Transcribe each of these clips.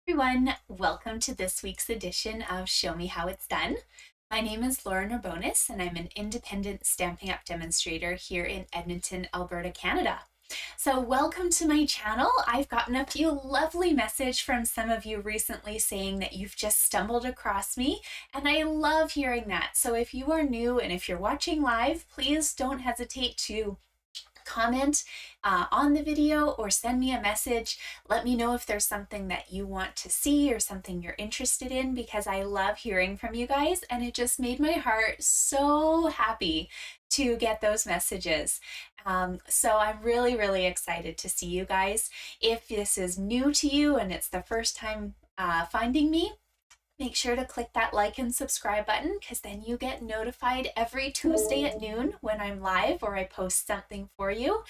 Everyone, welcome to this week's edition of Show Me How It's Done. My name is Laura Narbonis, and I'm an independent Stampin' Up! Demonstrator here in Edmonton, Alberta, Canada. So welcome to my channel. I've gotten a few lovely messages from some of you recently saying that you've just stumbled across me, and I love hearing that. So if you are new and if you're watching live, please don't hesitate to comment on the video or send me a message. Let me know if there's something that you want to see or something you're interested in, because I love hearing from you guys, and it just made my heart so happy to get those messages. So I'm really excited to see you guys. If this is new to you and it's the first time finding me, make sure to click that like and subscribe button, because then you get notified every Tuesday at noon when I'm live or I post something for you.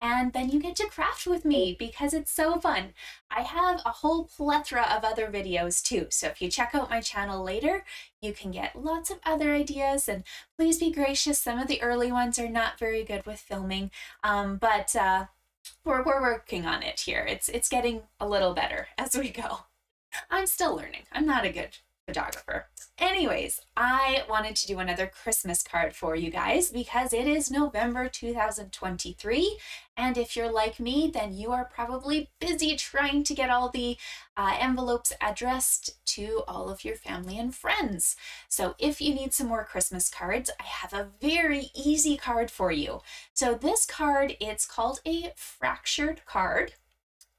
And then you get to craft with me because it's so fun. I have a whole plethora of other videos too. So if you check out my channel later, you can get lots of other ideas, and please be gracious. Some of the early ones are not very good with filming, but we're working on it here. It's getting a little better as we go. I'm still learning. I'm not a good photographer. Anyways, I wanted to do another Christmas card for you guys because it is November 2023. And if you're like me, then you are probably busy trying to get all the envelopes addressed to all of your family and friends. So if you need some more Christmas cards, I have a very easy card for you. So this card, it's called a fractured card.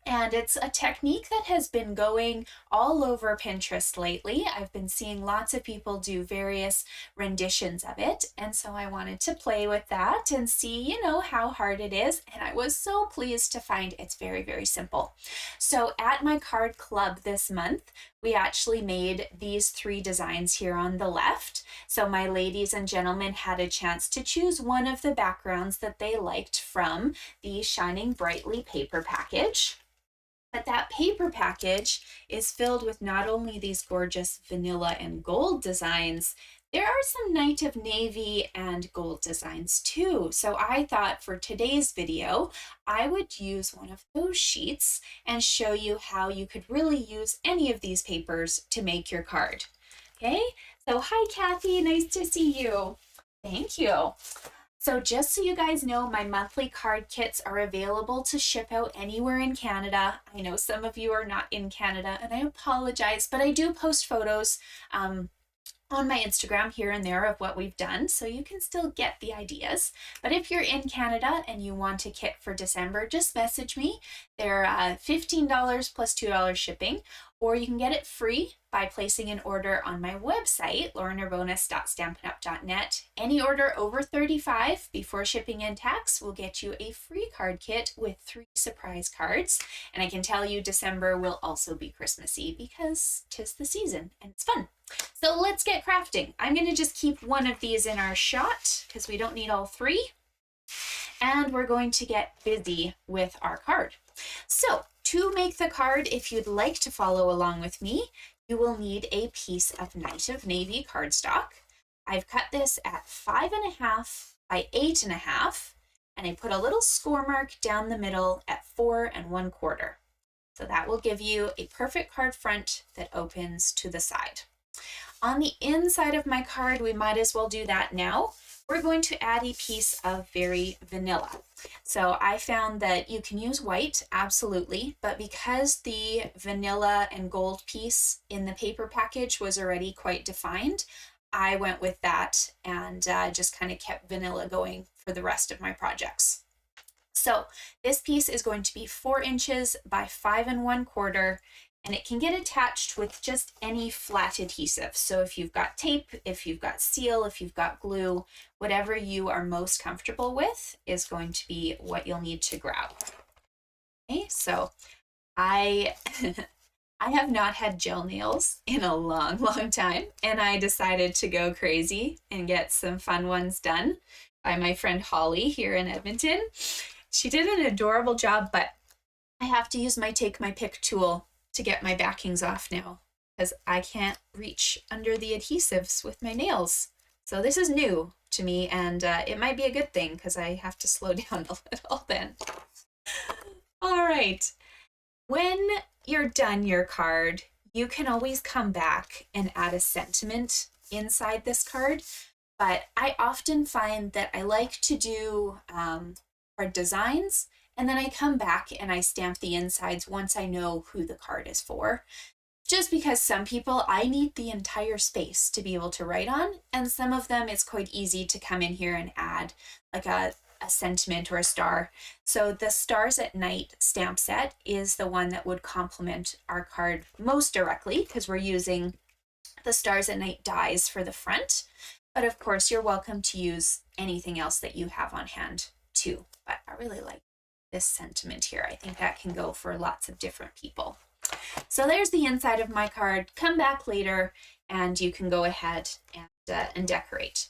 And it's a technique that has been going all over Pinterest lately. I've been seeing lots of people do various renditions of it. And so I wanted to play with that and see, how hard it is. And I was so pleased to find it's very simple. So at my card club this month, we actually made these 3 designs here on the left. So my ladies and gentlemen had a chance to choose one of the backgrounds that they liked from the Shining Brightly paper package. But that paper package is filled with not only these gorgeous vanilla and gold designs, there are some Night of Navy and gold designs too. So I thought for today's video, I would use one of those sheets and show you how you could really use any of these papers to make your card. Okay, so hi Kathy, nice to see you. Thank you. So just so you guys know, my monthly card kits are available to ship out anywhere in Canada. I know some of you are not in Canada, and I apologize, but I do post photos on my Instagram here and there of what we've done, so you can still get the ideas. But if you're in Canada and you want a kit for December, just message me. They're $15 plus $2 shipping, or you can get it free by placing an order on my website, lauranarbonis.stampinup.net. Any order over $35 before shipping and tax will get you a free card kit with 3 surprise cards. And I can tell you December will also be Christmassy because 'tis the season and it's fun. So let's get crafting. I'm going to just keep one of these in our shot because we don't need all 3. And we're going to get busy with our card. So to make the card, if you'd like to follow along with me, you will need a piece of Night of Navy cardstock. I've cut this at 5.5 by 8.5, and I put a little score mark down the middle at 4 1/4. So that will give you a perfect card front that opens to the side. On the inside of my card, we might as well do that now. We're going to add a piece of very vanilla. So I found that you can use white, absolutely, but because the vanilla and gold piece in the paper package was already quite defined, I went with that and just kind of kept vanilla going for the rest of my projects. So this piece is going to be 4 inches by 5 1/4, and it can get attached with just any flat adhesive. So if you've got tape, if you've got seal, if you've got glue, whatever you are most comfortable with is going to be what you'll need to grab. Okay, so I have not had gel nails in a long time, and I decided to go crazy and get some fun ones done by my friend Holly here in Edmonton. She did an adorable job, but I have to use my Take My Pick tool to get my backings off now because I can't reach under the adhesives with my nails. So this is new to me, and it might be a good thing because I have to slow down a little then. All right. When you're done your card, you can always come back and add a sentiment inside this card. But I often find that I like to do card designs, and then I come back and I stamp the insides once I know who the card is for. Just because some people, I need the entire space to be able to write on, and some of them it's quite easy to come in here and add like a sentiment or a star. So the Stars at Night stamp set is the one that would complement our card most directly, because we're using the Stars at Night dies for the front. But of course, you're welcome to use anything else that you have on hand too. But I really like this sentiment here. I think that can go for lots of different people. So there's the inside of my card. Come back later and you can go ahead and decorate.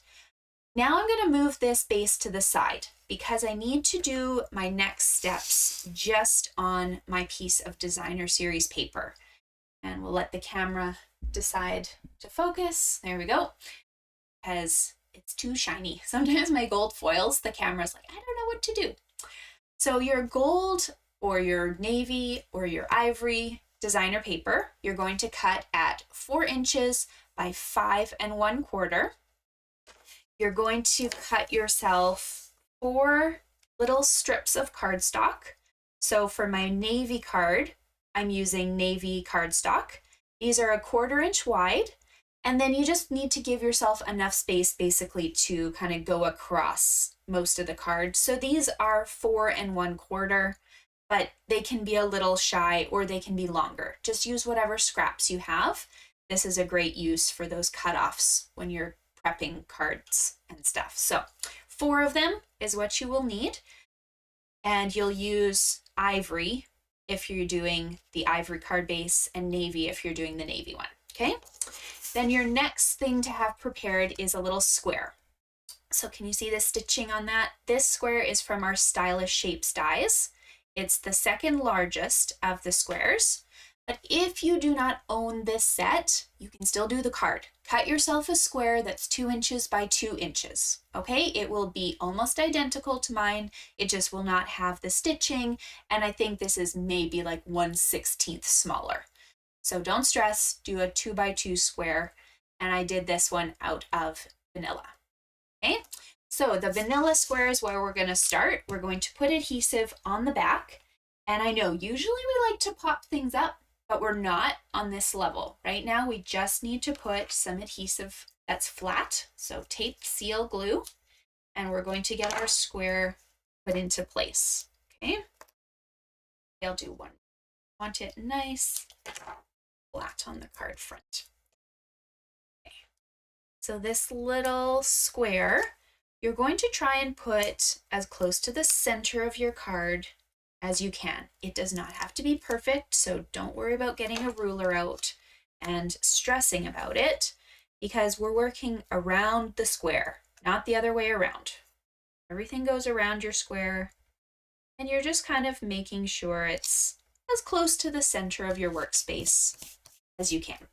Now I'm going to move this base to the side because I need to do my next steps just on my piece of designer series paper. And we'll let the camera decide to focus. There we go. Because it's too shiny. Sometimes my gold foils, the camera's like, I don't know what to do. So your gold or your navy or your ivory designer paper, you're going to cut at 4 inches by 5 1/4. You're going to cut yourself 4 little strips of cardstock. So for my navy card, I'm using navy cardstock. These are 1/4 inch wide. And then you just need to give yourself enough space basically to kind of go across most of the card. So these are 4 1/4, but they can be a little shy or they can be longer. Just use whatever scraps you have. This is a great use for those cutoffs when you're prepping cards and stuff. So 4 of them is what you will need. And you'll use ivory if you're doing the ivory card base and navy if you're doing the navy one, okay? Then your next thing to have prepared is a little square. So can you see the stitching on that? This square is from our Stylish Shapes dies. It's the second largest of the squares. But if you do not own this set, you can still do the card. Cut yourself a square that's 2 inches by 2 inches, okay? It will be almost identical to mine. It just will not have the stitching. And I think this is maybe like 1/16 smaller. So don't stress, do a 2 by 2 square. And I did this one out of vanilla, okay? So the vanilla square is where we're gonna start. We're going to put adhesive on the back. And I know usually we like to pop things up, but we're not on this level. Right now, we just need to put some adhesive that's flat. So tape, seal, glue, and we're going to get our square put into place, okay? I'll do one. Want it nice flat on the card front. Okay. So this little square, you're going to try and put as close to the center of your card as you can. It does not have to be perfect, so don't worry about getting a ruler out and stressing about it because we're working around the square, not the other way around. Everything goes around your square and you're just kind of making sure it's as close to the center of your workspace as you can.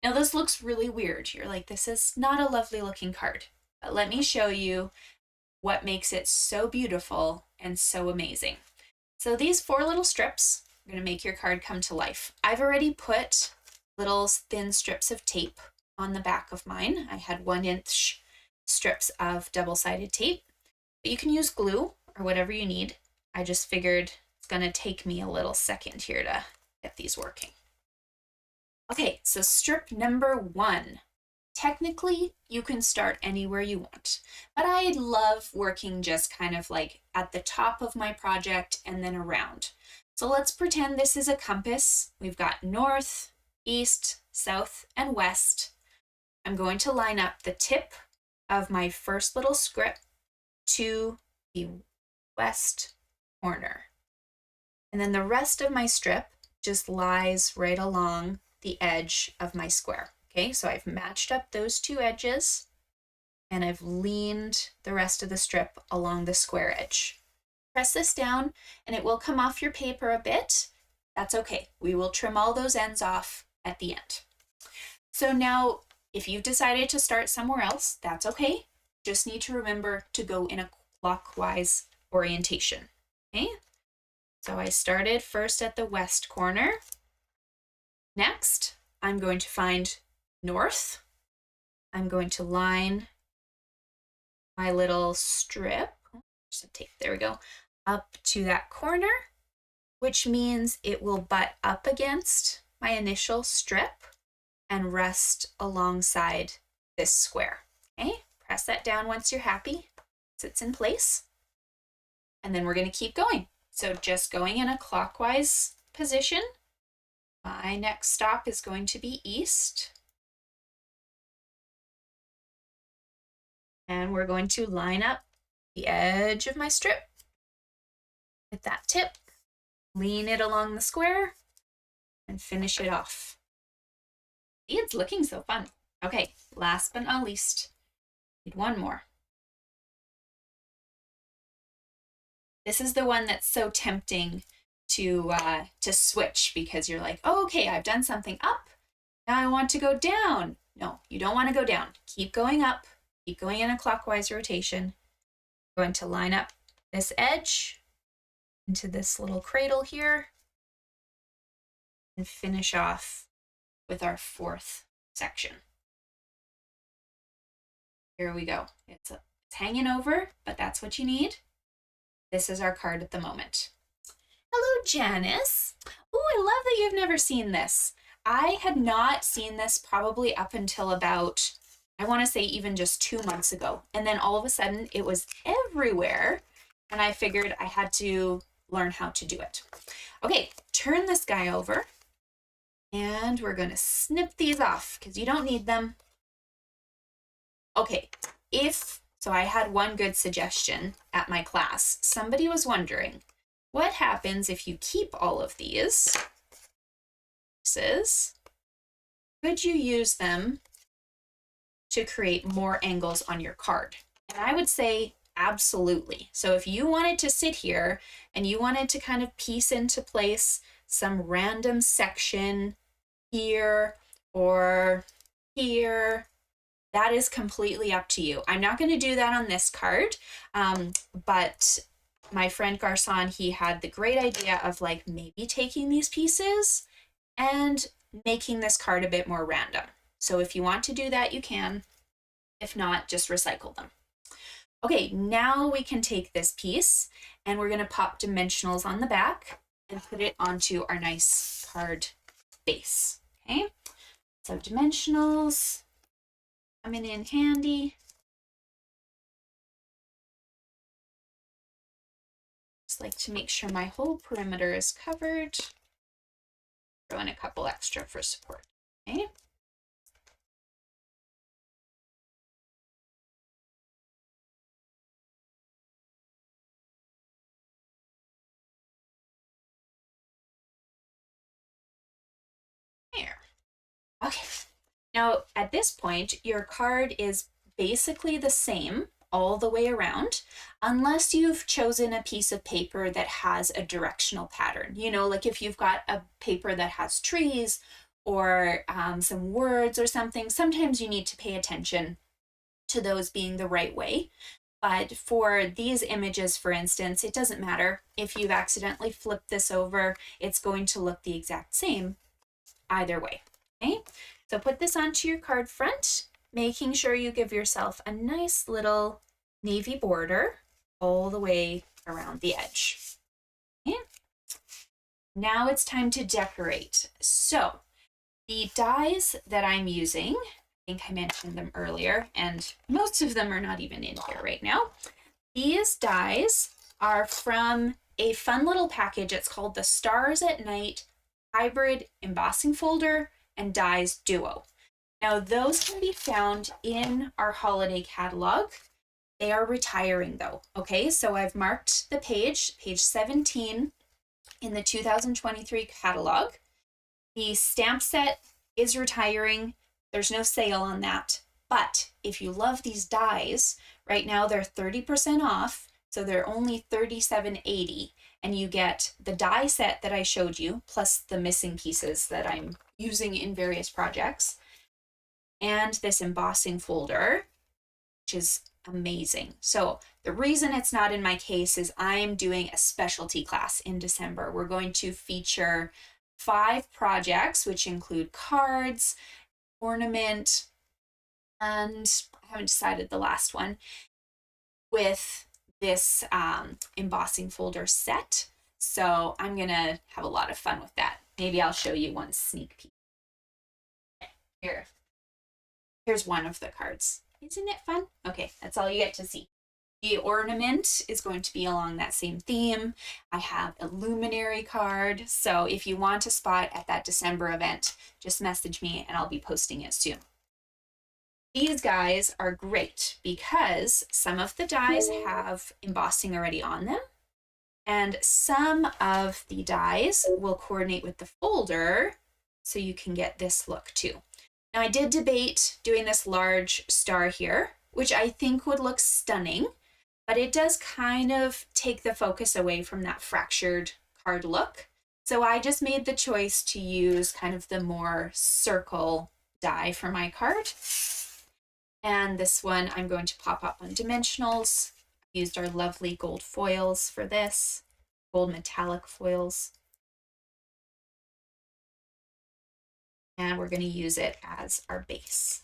Now this looks really weird. You're like, this is not a lovely looking card, but let me show you what makes it so beautiful and so amazing. So these 4 little strips are going to make your card come to life. I've already put little thin strips of tape on the back of mine. I had 1-inch strips of double-sided tape, but you can use glue or whatever you need. I just figured it's going to take me a little second here to get these working. Okay, so strip number 1. Technically, you can start anywhere you want, but I love working just kind of like at the top of my project and then around. So let's pretend this is a compass. We've got north, east, south, and west. I'm going to line up the tip of my first little script to the west corner. And then the rest of my strip just lies right along the edge of my square. Okay, so I've matched up those 2 edges and I've leaned the rest of the strip along the square edge. Press this down and it will come off your paper a bit. That's okay. We will trim all those ends off at the end. So now, if you've decided to start somewhere else, that's okay. Just need to remember to go in a clockwise orientation, okay? So I started first at the west corner Next, I'm going to find north. I'm going to line my little strip, just a tape, there we go, up to that corner, which means it will butt up against my initial strip and rest alongside this square. Okay, press that down once you're happy. Sits in place. And then we're going to keep going. So just going in a clockwise position. My next stop is going to be east. And we're going to line up the edge of my strip with that tip, lean it along the square, and finish it off. It's looking so fun. Okay, last but not least, need one more. This is the one that's so tempting to switch, because you're like, oh, okay, I've done something up, now I want to go down. No, you don't want to go down. Keep going up, keep going in a clockwise rotation. I'm going to line up this edge into this little cradle here and finish off with our fourth section. Here we go. It's hanging over, but that's what you need. This is our card at the moment. Hello, Janice. Oh, I love that you've never seen this. I had not seen this probably up until about, I want to say even just 2 months ago. And then all of a sudden it was everywhere. And I figured I had to learn how to do it. Okay, turn this guy over. And we're going to snip these off because you don't need them. Okay, so I had one good suggestion at my class. Somebody was wondering, what happens if you keep all of these pieces? Could you use them to create more angles on your card? And I would say absolutely. So if you wanted to sit here and you wanted to kind of piece into place some random section here or here, that is completely up to you. I'm not going to do that on this card, but my friend Garcon, he had the great idea of like maybe taking these pieces and making this card a bit more random. So if you want to do that, you can. If not, just recycle them. Okay, now we can take this piece and we're going to pop dimensionals on the back and put it onto our nice card base. Okay, so dimensionals coming in handy. Just like to make sure my whole perimeter is covered. Throw in a couple extra for support. Okay. There. Okay. Now, at this point, your card is basically the same all the way around, unless you've chosen a piece of paper that has a directional pattern. You know, like if you've got a paper that has trees or some words or something, sometimes you need to pay attention to those being the right way. But for these images, for instance, it doesn't matter. If you've accidentally flipped this over, it's going to look the exact same either way. Okay, so put this onto your card front, making sure you give yourself a nice little navy border all the way around the edge. Okay, now it's time to decorate. So the dies that I'm using, I think I mentioned them earlier, and most of them are not even in here right now. These dies are from a fun little package. It's called the Stars at Night Hybrid Embossing Folder and Dies Duo. Now those can be found in our holiday catalog. They are retiring though. Okay, so I've marked the page 17 in the 2023 catalog. The stamp set is retiring. There's no sale on that. But if you love these dies, right now they're 30% off. So they're only $37.80. And you get the die set that I showed you, plus the missing pieces that I'm using in various projects, and this embossing folder, which is amazing. So the reason it's not in my case is I'm doing a specialty class in December. We're going to feature 5 projects, which include cards, ornament, and I haven't decided the last one, with this embossing folder set. So I'm gonna have a lot of fun with that. Maybe I'll show you one sneak peek. Here's one of the cards. Isn't it fun? Okay, that's all you get to see. The ornament is going to be along that same theme. I have a luminary card. So if you want a spot at that December event, just message me and I'll be posting it soon. These guys are great because some of the dies have embossing already on them, and some of the dies will coordinate with the folder so you can get this look too. Now I did debate doing this large star here, which I think would look stunning, but it does kind of take the focus away from that fractured card look. So I just made the choice to use kind of the more circle die for my card. And this one I'm going to pop up on dimensionals. I used our lovely gold foils for this, gold metallic foils. And we're going to use it as our base.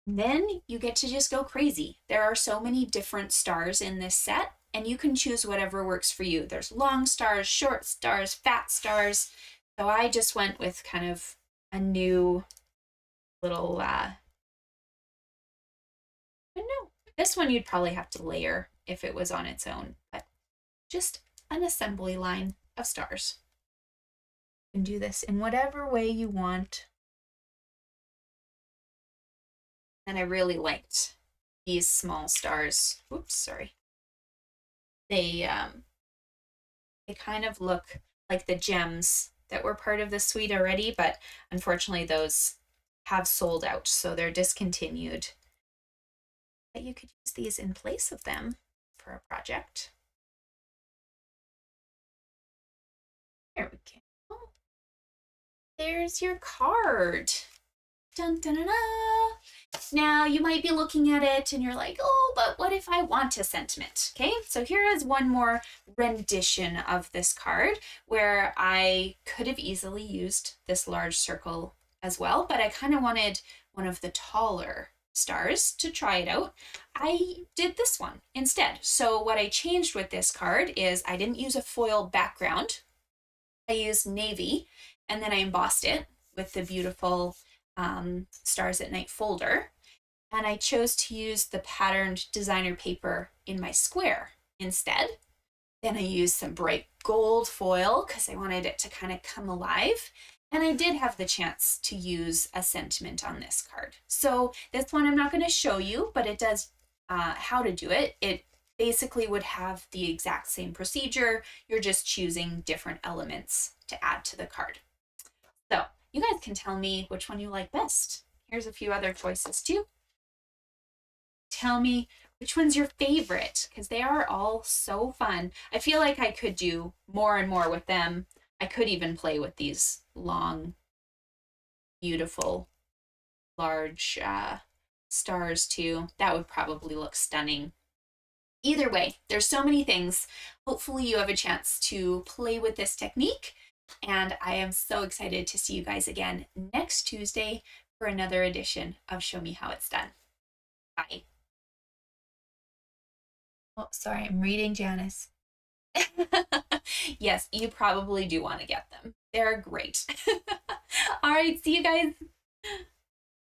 Then you get to just go crazy. There are so many different stars in this set, and you can choose whatever works for you. There's long stars, short stars, fat stars. So I just went with kind of a new little, I don't know. This one you'd probably have to layer if it was on its own, but just an assembly line of stars. You can do this in whatever way you want. And I really liked these small stars. Oops, sorry. They kind of look like the gems that were part of the suite already, but unfortunately those have sold out, so they're discontinued. But you could use these in place of them for a project. There we go. There's your card. Dun, dun, dun, dun. Now you might be looking at it and you're like, oh, but what if I want a sentiment? Okay, so here is one more rendition of this card where I could have easily used this large circle as well, but I kind of wanted one of the taller stars to try it out. I did this one instead. So what I changed with this card is I didn't use a foil background. I used navy, and then I embossed it with the beautiful Stars at Night folder. And I chose to use the patterned designer paper in my square instead. Then I used some bright gold foil because I wanted it to kind of come alive. And I did have the chance to use a sentiment on this card. So this one I'm not going to show you, but it does how to do it. It basically would have the exact same procedure. You're just choosing different elements to add to the card. So you guys can tell me which one you like best. Here's a few other choices too. Tell me which one's your favorite, because they are all so fun. I feel like I could do more and more with them. I could even play with these long, beautiful, large stars too. That would probably look stunning. Either way, there's so many things. Hopefully you have a chance to play with this technique. And I am so excited to see you guys again next Tuesday for another edition of Show Me How It's Done. Bye. Oh, sorry, I'm reading Janice. Yes, you probably do want to get them. They're great. All right, see you guys.